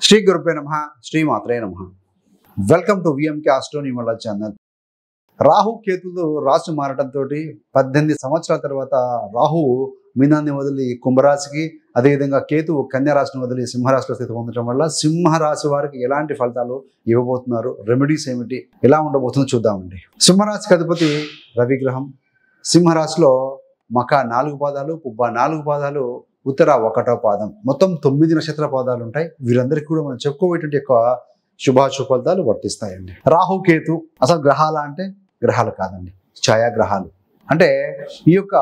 శ్రీ గురుపే నమః, శ్రీ మాత్రే నమః. Welcome to VMK astronomical channel. Rahu కేతులు రాశి మారటంతో 18 సంవత్సరాల తర్వాత రాహు మీనాన్ని వదిలి కుంభరాశికి, అదేవిధంగా కేతువు కన్యా రాశిని వదిలి సింహరాశిలో స్థితి పొందడం వల్ల సింహరాశి వారికి ఎలాంటి ఫలితాలు ఇవ్వబోతున్నారు, రెమెడీస్ ఏమిటి, ఎలా ఉండబోతుందో చూద్దామండి. సింహరాశికి అధిపతి రవి గ్రహం. సింహరాశిలో మక 4 పాదాలు, పుబ్బ 4 పాదాలు, ఉత్తర 1వ పాదం, మొత్తం 9 నక్షత్ర పాదాలు ఉంటాయి. వీరందరికీ కూడా మనం చెప్పుకోబోయేటువంటి యొక్క శుభాశుభ ఫలితాలు వర్తిస్తాయండి. రాహు కేతు అసలు గ్రహాల అంటే గ్రహాలు కాదండి, ఛాయాగ్రహాలు. అంటే ఈ యొక్క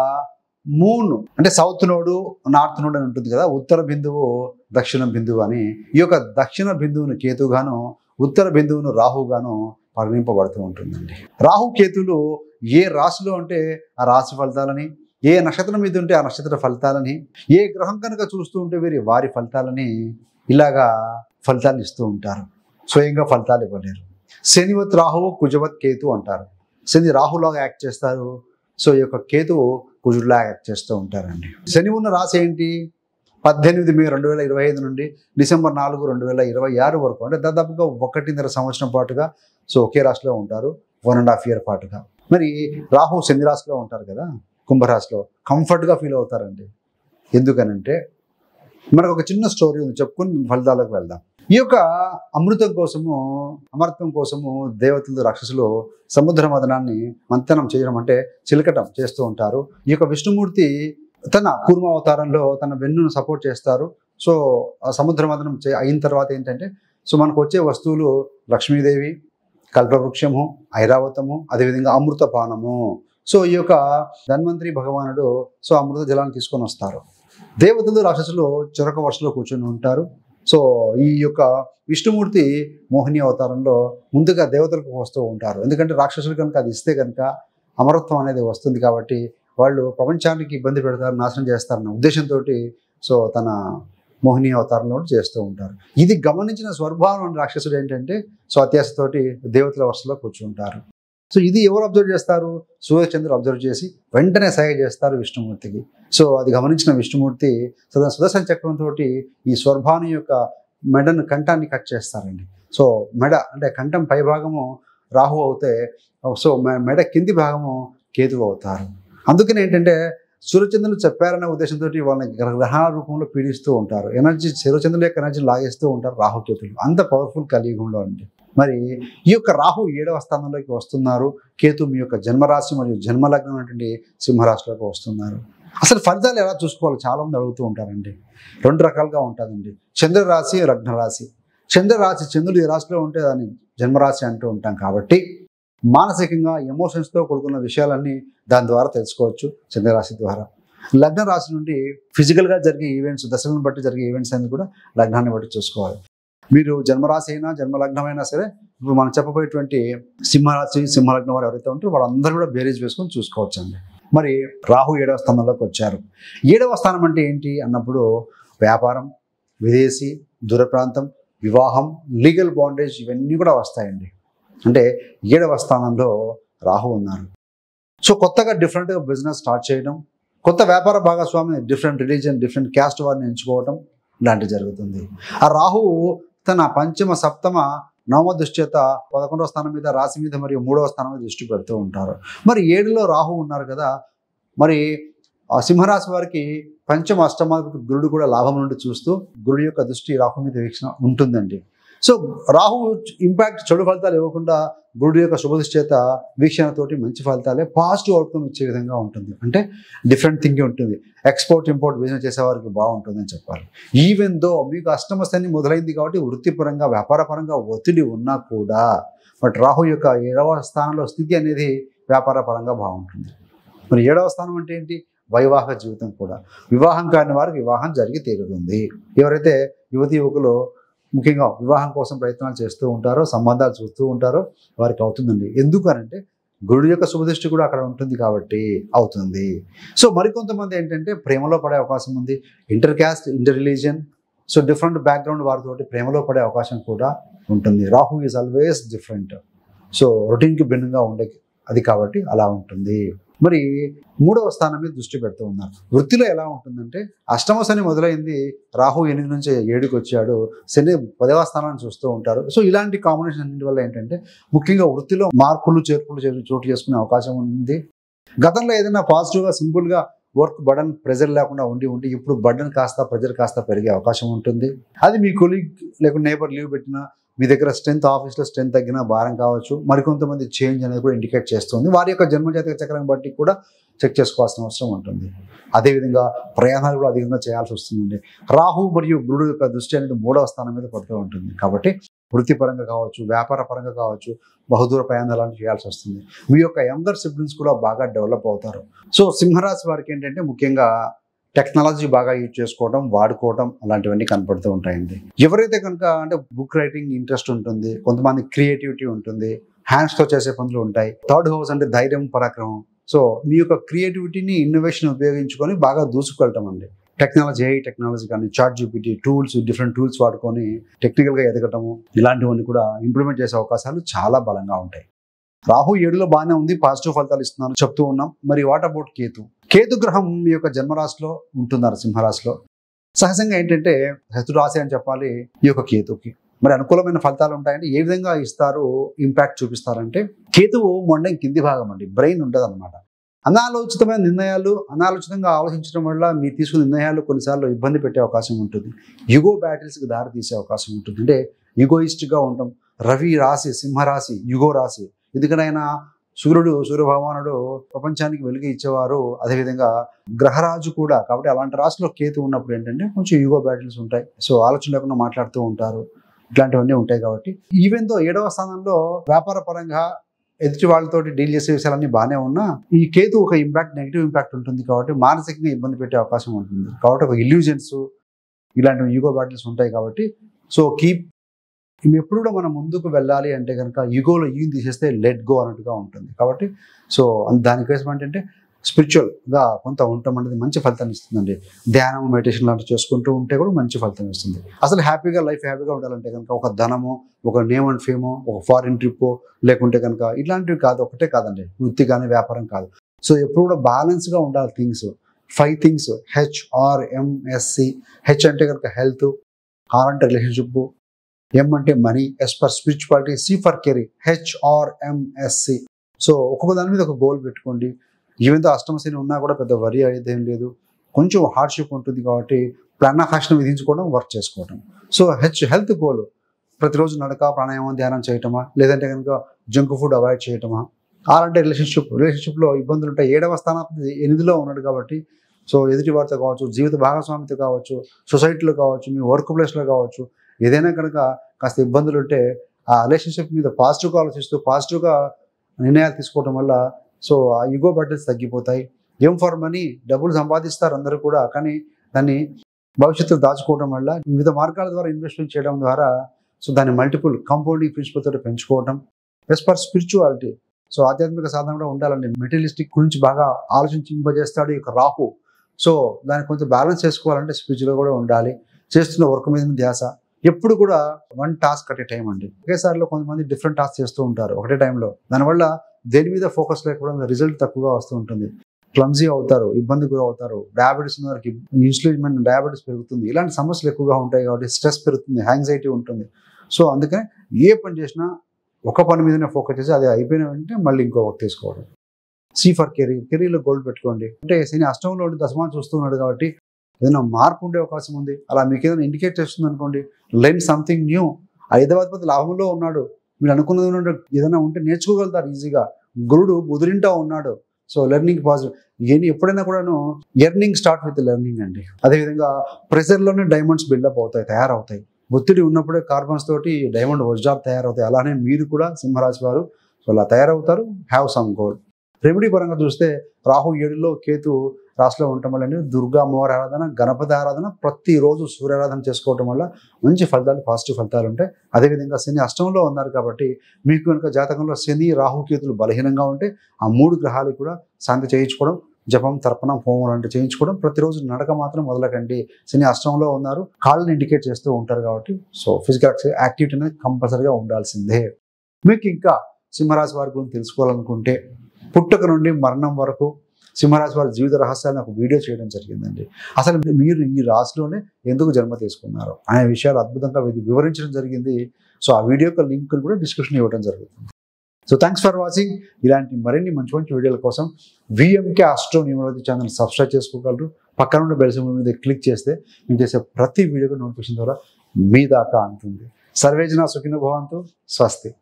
మూన్ అంటే సౌత్ నోడు, నార్త్ నోడు అని ఉంటుంది కదా, ఉత్తర బిందువు, దక్షిణ బిందువు అని. ఈ యొక్క దక్షిణ బిందువును కేతుగాను, ఉత్తర బిందువును రాహుగాను పరిగణింపబడుతూ ఉంటుందండి. రాహు కేతులు ఏ రాశిలో ఉంటే ఆ రాశి ఫలితాలని, ఏ నక్షత్రం మీద ఉంటే ఆ నక్షత్ర ఫలితాలని, ఏ గ్రహం కనుక చూస్తూ ఉంటే వారి ఫలితాలని ఇలాగా ఫలితాలు ఇస్తూ ఉంటారు. స్వయంగా ఫలితాలు ఇవ్వలేరు. శనివత్ రాహువు, కుజవత్ కేతు అంటారు. శని రాహులాగా యాక్ట్ చేస్తారు, సో ఈ యొక్క కేతువు కుజుడిలాగా యాక్ట్ చేస్తూ ఉంటారండి. శని ఉన్న రాశి ఏంటి? 18 మే 2025 నుండి డిసెంబర్ 4, 2026 వరకు, అంటే దాదాపుగా 1.5 సంవత్సరం పాటుగా సో ఒకే రాశిలో ఉంటారు, 1.5 year పాటుగా. మరి రాహు శని రాశిలో ఉంటారు కదా, కుంభరాశిలో కంఫర్ట్గా ఫీల్ అవుతారండి. ఎందుకనంటే మనకు ఒక చిన్న స్టోరీ ఉంది, చెప్పుకుని ఫలితాలకు వెళ్దాం. ఈ యొక్క అమృతం కోసము, అమృతం కోసము దేవతలు, రాక్షసులు సముద్ర మదనాన్ని మంతనం చేయడం అంటే చిలకటం చేస్తూ ఉంటారు. ఈ యొక్క విష్ణుమూర్తి తన కూర్మ అవతారంలో తన వెన్నును సపోర్ట్ చేస్తారు. సో ఆ సముద్ర మదనం అయిన తర్వాత ఏంటంటే, సో మనకు వచ్చే వస్తువులు లక్ష్మీదేవి, కల్పవృక్షము, ఐరావతము, అదేవిధంగా అమృతపానము. సో ఈ యొక్క ధన్వంతరి భగవానుడు సో అమృత జలాన్ని తీసుకొని వస్తారు. దేవతలు, రాక్షసులు చిరక వరుసలో కూర్చొని ఉంటారు. సో ఈ యొక్క విష్ణుమూర్తి మోహిని అవతారంలో ముందుగా దేవతలకు వస్తూ ఉంటారు. ఎందుకంటే రాక్షసులు కనుక అది ఇస్తే కనుక అమరత్వం అనేది వస్తుంది కాబట్టి వాళ్ళు ప్రపంచానికి ఇబ్బంది పెడతారు, నాశనం చేస్తారన్న ఉద్దేశంతో సో తన మోహిని అవతారంలో చేస్తూ ఉంటారు. ఇది గమనించిన స్వర్భావం అనే రాక్షసుడు ఏంటంటే సో అత్యాశతోటి దేవతల వరుసలో కూర్చుంటారు. సో ఇది ఎవరు అబ్జర్వ్ చేస్తారు? సూర్యచంద్రుడు అబ్జర్వ్ చేసి వెంటనే సహాయం చేస్తారు విష్ణుమూర్తికి. సో అది గమనించిన విష్ణుమూర్తి సుదర్శన చక్రంతో ఈ స్వర్భాను యొక్క మెడను, కంఠాన్ని కట్ చేస్తారండి. సో మెడ అంటే కంఠం పై భాగము రాహు అవుతే, సో మెడ కింది భాగము కేతువు అవుతారు. అందుకని ఏంటంటే సూర్యచంద్రులు చెప్పారనే ఉద్దేశంతో వాళ్ళని గ్రహణ రూపంలో పీడిస్తూ ఉంటారు. ఎనర్జీ, సూర్యచంద్రుల యొక్క ఎనర్జీని లాగేస్తూ ఉంటారు రాహుకేతులు. అంత పవర్ఫుల్ కలియుగంలో అండి. మరి ఈ యొక్క రాహు 7వ స్థానంలోకి వస్తున్నారు. కేతు మీ యొక్క జన్మరాశి మరియు జన్మలగ్నం అనేటువంటి సింహరాశిలోకి వస్తున్నారు. అసలు ఫలితాలు ఎలా చూసుకోవాలి చాలా మంది అడుగుతూ ఉంటారండి. 2 రకాలుగా ఉంటుందండి, చంద్రరాశి, లగ్నరాశి. చంద్రరాశి, చంద్రుడు ఏ రాశిలో ఉంటే దాన్ని జన్మరాశి అంటూ ఉంటాం కాబట్టి మానసికంగా ఎమోషన్స్తో కూడుకున్న విషయాలన్నీ దాని ద్వారా తెలుసుకోవచ్చు చంద్రరాశి ద్వారా. లగ్న రాశి నుండి ఫిజికల్గా జరిగే ఈవెంట్స్, దశలను బట్టి జరిగే ఈవెంట్స్ అనేది కూడా లగ్నాన్ని బట్టి చూసుకోవాలి. మీరు జన్మరాశి అయినా జన్మలగ్నం అయినా సరే, ఇప్పుడు మనం చెప్పబోయేటువంటి సింహరాశి, సింహలగ్నం వారు ఎవరైతే ఉంటారో వాళ్ళందరూ కూడా బేరీజ్ వేసుకొని చూసుకోవచ్చు అండి. మరి రాహు 7వ స్థానంలోకి వచ్చారు. 7వ స్థానం అంటే ఏంటి అన్నప్పుడు వ్యాపారం, విదేశీ, దూర ప్రాంతం, వివాహం, లీగల్ బాండేజ్ ఇవన్నీ కూడా వస్తాయండి. అంటే 7వ స్థానంలో రాహు ఉన్నారు. సో కొత్తగా డిఫరెంట్గా బిజినెస్ స్టార్ట్ చేయడం, కొత్త వ్యాపార భాగస్వామి, డిఫరెంట్ రిలీజియన్, డిఫరెంట్ క్యాస్ట్ వారిని ఎంచుకోవడం ఇలాంటివి జరుగుతుంది. ఆ రాహువు తన పంచమ, సప్తమ, నవమ దృష్టి చేత 11వ స్థానం మీద, రాశి మీద మరియు 3వ స్థానం మీద దృష్టి పెడుతూ ఉంటారు. మరి 7లో రాహు ఉన్నారు కదా, మరి ఆ సింహరాశి వారికి పంచమ, అష్టమ గురుడు కూడా లాభం నుండి చూస్తూ గురుడు యొక్క దృష్టి రాహు మీద వీక్షణ ఉంటుందండి. సో రాహు ఇంపాక్ట్ చెడు ఫలితాలు ఇవ్వకుండా గురుడు యొక్క శుభదృష్టి చేత వీక్షణతోటి మంచి ఫలితాలే, పాజిటివ్ అవుట్కమ్ ఇచ్చే విధంగా ఉంటుంది. అంటే డిఫరెంట్ థింకింగ్ ఉంటుంది. ఎక్స్పోర్ట్, ఇంపోర్ట్ బిజినెస్ చేసేవారికి బాగుంటుందని చెప్పాలి. ఈవెన్ దో మీకు అష్టమ శని మొదలైంది కాబట్టి వృత్తిపరంగా, వ్యాపారపరంగా ఒత్తిడి ఉన్నా కూడా బట్ రాహు యొక్క 7వ స్థానంలో స్థితి అనేది వ్యాపార పరంగా బాగుంటుంది. మరి 7వ స్థానం అంటే ఏంటి? వైవాహిక జీవితం కూడా. వివాహం కాని వారికి వివాహం జరిగి తీరుతుంది. ఎవరైతే యువతి యువకులు ముఖ్యంగా వివాహం కోసం ప్రయత్నాలు చేస్తూ ఉంటారో, సంబంధాలు చూస్తూ ఉంటారో వారికి అవుతుందండి. ఎందుకనంటే గురుడు యొక్క శుభదృష్టి కూడా అక్కడ ఉంటుంది కాబట్టి అవుతుంది. సో మరికొంతమంది ఏంటంటే ప్రేమలో పడే అవకాశం ఉంది. Inter caste, inter religion, so different background వారితోటి ప్రేమలో పడే అవకాశం కూడా ఉంటుంది. Rahu is always different. So రొటీన్కి భిన్నంగా ఉండే అది కాబట్టి అలా ఉంటుంది. మరి 3వ స్థానం మీద దృష్టి పెడుతూ ఉన్నారు. వృత్తిలో ఎలా ఉంటుందంటే అష్టమ శని మొదలైంది, రాహు 8 నుంచి 7కి వచ్చాడు, శని 10వ స్థానాన్ని చూస్తూ ఉంటారు. సో ఇలాంటి కాంబినేషన్ అన్నింటి వల్ల ఏంటంటే ముఖ్యంగా వృత్తిలో మార్పులు చేర్పులు చోటు చేసుకునే అవకాశం ఉంది. గతంలో ఏదైనా పాజిటివ్గా సింపుల్గా వర్క్ బర్డన్ ప్రెజర్ లేకుండా ఉండి ఇప్పుడు బర్డన్ కాస్త ప్రెజర్ కాస్త పెరిగే అవకాశం ఉంటుంది. అది మీ కొలీగ్ లేకుంటే నేబర్ లీవ్ పెట్టినా, మీ దగ్గర స్ట్రెంత్ ఆఫీస్లో స్ట్రెంత్ తగ్గిన భారం కావచ్చు, మరికొంతమంది చేంజ్ అనేది కూడా ఇండికేట్ చేస్తుంది. వారి యొక్క జన్మజాతక చక్రం బట్టి కూడా చెక్ చేసుకోవాల్సిన అవసరం ఉంటుంది. అదేవిధంగా ప్రయాణాలు కూడా అధికంగా చేయాల్సి వస్తుందండి. రాహు మరియు గురుడు యొక్క దృష్టి అనేది 3వ స్థానం మీద పడుతూ ఉంటుంది. కాబట్టి వృత్తిపరంగా కావచ్చు, వ్యాపార పరంగా కావచ్చు, బహుదూర ప్రయాణాలు లాంటివి చేయాల్సి వస్తుంది. మీ యొక్క యంగర్ సిబ్లింగ్స్ కూడా బాగా డెవలప్ అవుతారు. సో సింహరాశి వారికి ఏంటంటే ముఖ్యంగా టెక్నాలజీ బాగా యూజ్ చేసుకోవడం, వాడుకోవడం అలాంటివన్నీ కనపడుతూ ఉంటాయండి. ఎవరైతే కనుక అంటే బుక్ రైటింగ్ ఇంట్రెస్ట్ ఉంటుంది, కొంతమంది క్రియేటివిటీ ఉంటుంది, హ్యాండ్స్తో చేసే పనులు ఉంటాయి. 3rd హౌస్ అంటే ధైర్యం, పరాక్రమం. సో మీ యొక్క క్రియేటివిటీని, ఇన్నోవేషన్ ఉపయోగించుకొని బాగా దూసుకెళ్ళటం అండి. టెక్నాలజీ, ఏఐ టెక్నాలజీ కానీ, chat GPT tools, different tools వాడుకొని టెక్నికల్గా ఎదగటము, ఇలాంటివన్నీ కూడా ఇంప్లిమెంట్ చేసే అవకాశాలు చాలా బలంగా ఉంటాయి. రాహు 7లో బాగానే ఉంది, పాజిటివ్ ఫలితాలు ఇస్తున్నారు చెప్తూ ఉన్నాం. మరి వాట్ అబౌట్ కేతు? కేతు గ్రహం మీ యొక్క జన్మరాశిలో ఉంటున్నారు, సింహరాశిలో. సహజంగా ఏంటంటే శత్రురాశి అని చెప్పాలి ఈ యొక్క కేతుకి. మరి అనుకూలమైన ఫలితాలు ఉంటాయంటే ఏ విధంగా ఇస్తారు, ఇంపాక్ట్ చూపిస్తారంటే, కేతువు మొండం కింది భాగం అండి, బ్రెయిన్ ఉంటుంది అనమాట. అనాలోచితమైన నిర్ణయాలు, అనాలోచితంగా ఆలోచించడం వల్ల మీరు తీసుకున్న నిర్ణయాలు కొన్నిసార్లు ఇబ్బంది పెట్టే అవకాశం ఉంటుంది. యుగో బ్యాటిల్స్కి దారి తీసే అవకాశం ఉంటుంది. అంటే యుగోయిస్ట్గా ఉండటం. రవి రాశి సింహరాశి, యుగో రాశి. ఎందుకనైనా సూర్యభగవానుడు ప్రపంచానికి వెలుగు ఇచ్చేవారు, అదేవిధంగా గ్రహరాజు కూడా. కాబట్టి అలాంటి రాశిలో కేతు ఉన్నప్పుడు ఏంటంటే కొంచెం యుగో బ్యాటిల్స్ ఉంటాయి. సో ఆలోచన లేకుండా మాట్లాడుతూ ఉంటారు, ఇట్లాంటివన్నీ ఉంటాయి. కాబట్టి ఈవెన్ తో 7వ స్థానంలో వ్యాపార పరంగా ఎదుటి వాళ్ళతో డీల్ చేసే విషయాలన్నీ బాగానే ఉన్నా, ఈ కేతు ఒక నెగిటివ్ ఇంపాక్ట్ ఉంటుంది. కాబట్టి మానసికంగా ఇబ్బంది పెట్టే అవకాశం ఉంటుంది. కాబట్టి ఒక ఇల్యూజన్స్, ఇలాంటి యుగో బ్యాటిల్స్ ఉంటాయి. కాబట్టి సో ఎప్పుడు కూడా మనం ముందుకు వెళ్ళాలి అంటే కనుక యుగోలో ఈగోని తీసేస్తే లెట్ గో అన్నట్టుగా ఉంటుంది. కాబట్టి సో దానికోసం ఏంటంటే స్పిరిచువల్గా కొంత ఉండటం అనేది మంచి ఫలితాన్ని ఇస్తుందండి. ధ్యానం, మెడిటేషన్ లాంటివి చేసుకుంటూ ఉంటే కూడా మంచి ఫలితం ఇస్తుంది. అసలు లైఫ్ హ్యాపీగా ఉండాలంటే కనుక ఒక ధనము, ఒక నేమ్ అండ్ ఫేమో, ఒక ఫారిన్ ట్రిప్ లేకుంటే కనుక ఇట్లాంటివి కాదు, ఒకటే కాదండి, వృత్తి కానీ వ్యాపారం కాదు. సో ఎప్పుడు కూడా బ్యాలెన్స్గా ఉండాలి థింగ్స్. 5 things HRMSC. హెచ్ అంటే కనుక హెల్త్, ఆర్ అంటే రిలేషన్షిప్, ఎం అంటే money, S for spirituality, C for career. HRMSC. So ఒక్కొక్క దాని మీద ఒక గోల్ పెట్టుకోండి. ఈవెన్ అష్టమ శని ఉన్నా కూడా పెద్ద వరి అయితే ఏం లేదు, కొంచెం హార్డ్షిప్ ఉంటుంది. కాబట్టి ప్లాన్ ఆఫ్ యాక్షన్ విధించుకోవడం, వర్క్ చేసుకోవడం. సో హెల్త్ గోల్ ప్రతిరోజు నడక, ప్రాణాయామం, ధ్యానం చేయటమా, లేదంటే కనుక జంక్ ఫుడ్ అవాయిడ్ చేయటమా. ఆర్ అంటే రిలేషన్షిప్లో ఇబ్బందులు ఉంటాయి. 7వ స్థానానికి 8లో ఉన్నాడు కాబట్టి సో ఎదుటి వారితో కావచ్చు, జీవిత భాగస్వామితో కావచ్చు, సొసైటీలో కావచ్చు, మీ వర్క్ ప్లేస్లో కావచ్చు, ఏదైనా కనుక కాస్త ఇబ్బందులు ఉంటే ఆ రిలేషన్షిప్ మీద పాజిటివ్గా ఆలోచిస్తూ పాజిటివ్గా నిర్ణయాలు తీసుకోవడం వల్ల సో ఆ యుగో బ్యాటిల్స్ తగ్గిపోతాయి. ఎం ఫర్ మనీ, డబ్బులు సంపాదిస్తారు అందరూ కూడా, కానీ దాన్ని భవిష్యత్తులో దాచుకోవడం వల్ల వివిధ మార్గాల ద్వారా ఇన్వెస్ట్మెంట్ చేయడం ద్వారా సో దాన్ని మల్టిపుల్ కాంపౌండింగ్ ప్రిన్సిపల్ తోటి పెంచుకోవడం. Yes for spirituality. సో ఆధ్యాత్మిక సాధన కూడా ఉండాలండి. మెటీరియలిస్టిక్ గురించి బాగా ఆలోచింపజేస్తాడు ఈ యొక్క రాహు. సో దాన్ని కొంచెం బ్యాలెన్స్ చేసుకోవాలంటే స్పిరిచువల్గా కూడా ఉండాలి. చేస్తున్న వర్క్ మీద ధ్యాస. ఎప్పుడు కూడా 1 టాస్క్ అట్ ఏ టైం అండి. ఒకేసారిలో కొంతమంది డిఫరెంట్ టాస్క్ చేస్తూ ఉంటారు ఒకటే టైంలో. దానివల్ల దేని మీద ఫోకస్ లేకపోవడం, రిజల్ట్ తక్కువగా వస్తూ ఉంటుంది. క్లమ్జీ అవుతారు, ఇబ్బంది గురి అవుతారు. డయాబెటీస్ ఉన్న వారికి ఇన్సులిన్, డయాబెటీస్ పెరుగుతుంది. ఇలాంటి సమస్యలు ఎక్కువగా ఉంటాయి. కాబట్టి స్ట్రెస్ పెరుగుతుంది, యాంగ్జైటీ ఉంటుంది. సో అందుకని ఏ పని చేసినా ఒక పని మీదనే ఫోకస్ చేసి అది అయిపోయిన వెంటనే మళ్ళీ ఇంకో వర్క్ తీసుకోవడం. సి ఫర్ కెరీర్లో గోల్ పెట్టుకోండి. అంటే శని అష్టంలో దశమాన్ని చూస్తున్నాడు కాబట్టి ఏదైనా మార్పు ఉండే అవకాశం ఉంది. అలా మీకు ఏదైనా ఇండికేట్ చేస్తుంది అనుకోండి, లెర్న్ సంథింగ్ న్యూ. 5వ అధిపతి లాభంలో ఉన్నాడు, మీరు అనుకున్నది ఏదైనా ఉంటే నేర్చుకోగలుగుతారు ఈజీగా. గురుడు బుధుడింటా ఉన్నాడు. So learning positive. ఎప్పుడైనా కూడాను ఎర్నింగ్ స్టార్ట్ విత్ లెర్నింగ్ అండి. అదేవిధంగా ప్రెషర్లోనే డైమండ్స్ బిల్డప్ అవుతాయి, తయారవుతాయి. ఒత్తిడి ఉన్నప్పుడే కార్బన్స్ తోటి డైమండ్ వజ్రాలు తయారవుతాయి. అలానే మీరు కూడా సింహరాశి వారు సో అలా తయారవుతారు. Have some goal. రెమెడీ పరంగా చూస్తే రాహు 7లో, కేతు రాశిలో ఉండటం వల్ల దుర్గా అమ్మవారి ఆరాధన, గణపతి ఆరాధన, ప్రతిరోజు సూర్యారాధన చేసుకోవటం వల్ల మంచి ఫలితాలు, పాజిటివ్ ఫలితాలు ఉంటాయి. అదేవిధంగా శని అష్టంలో ఉన్నారు కాబట్టి మీకు కనుక జాతకంలో శని, రాహు, కేతులు బలహీనంగా ఉంటే ఆ 3 గ్రహాలు కూడా శాంతి చేయించుకోవడం, జపం, తర్పణం, హోమం లాంటివి చేయించుకోవడం. ప్రతిరోజు నడక మాత్రం మొదలకండి. శని అష్టంలో ఉన్నారు, కాళ్ళని ఇండికేట్ చేస్తూ ఉంటారు కాబట్టి సో ఫిజికల్ యాక్టివిటీ అనేది కంపల్సరీగా ఉండాల్సిందే. మీకు ఇంకా సింహరాశి వారి గురించి తెలుసుకోవాలనుకుంటే పుట్టుక నుండి మరణం వరకు సింహరాశి వారి జీవిత రహస్యాలను ఒక వీడియో చేయడం జరిగిందండి. అసలు మీరు ఈ రాశిలోనే ఎందుకు జన్మ తీసుకున్నారు అనే విషయాలు అద్భుతంగా వివరించడం జరిగింది. సో ఆ వీడియో యొక్క లింకులు కూడా డిస్క్రిప్షన్ ఇవ్వడం జరుగుతుంది. So thanks for watching. ఇలాంటి మరిన్ని మంచి మంచి వీడియోల కోసం VMK astro numerology channel subscribe చేసుకోగలరు. పక్కన ఉన్న బెల్ సింబల్ మీద క్లిక్ చేస్తే మేము చేసే ప్రతి వీడియోకి నోటిఫికేషన్ ద్వారా మీ దాకా అందుతుంది. సర్వేజన సుఖినో భవంతు. స్వస్తి.